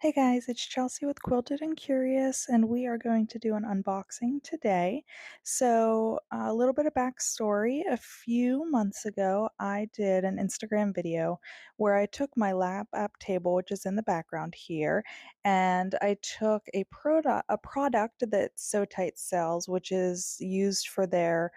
Hey guys, it's Chelsea with Quilted and Curious, and we are going to do an unboxing today. So, a little bit of backstory. A few months ago, I did an Instagram video where I took my LapApp table, which is in the background here, and I took a product that sewtites sells, which is used for their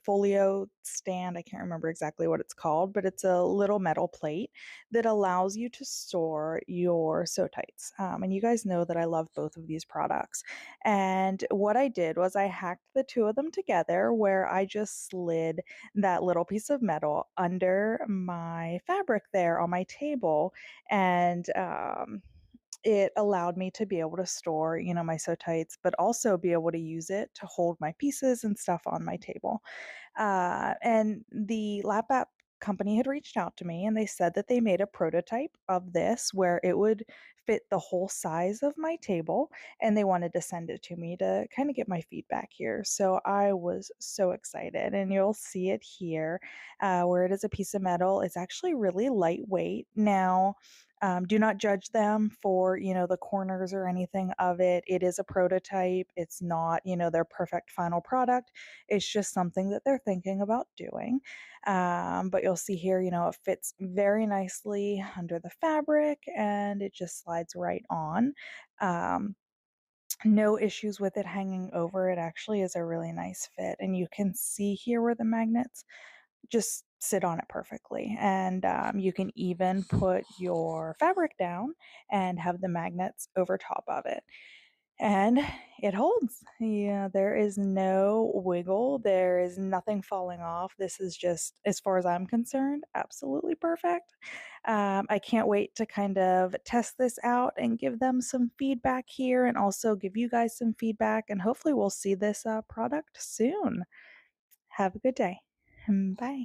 folio stand. I can't remember exactly what it's called, but it's a little metal plate that allows you to store your sewtites. And you guys know that I love both of these products. And what I did was I hacked the two of them together where I just slid that little piece of metal under my fabric there on my table. And it allowed me to be able to store, my sewtites, but also be able to use it to hold my pieces and stuff on my table. And the LapApp company had reached out to me and they said that they made a prototype of this where it would fit the whole size of my table, and they wanted to send it to me to kind of get my feedback here. So I was so excited, and you'll see it here where it is a piece of metal. It's actually really lightweight. Now, do not judge them for, the corners or anything of it. It is a prototype. It's not, their perfect final product. It's just something that they're thinking about doing. But you'll see here, it fits very nicely under the fabric and it just slides right on. Um, no issues with it hanging over. It actually is a really nice fit. And you can see here where the magnets just sit on it perfectly. And you can even put your fabric down and have the magnets over top of it. And it holds. Yeah, there is no wiggle. There is nothing falling off. This is just, as far as I'm concerned, absolutely perfect. I can't wait to kind of test this out and give them some feedback here and also give you guys some feedback. And hopefully, we'll see this product soon. Have a good day. Bye.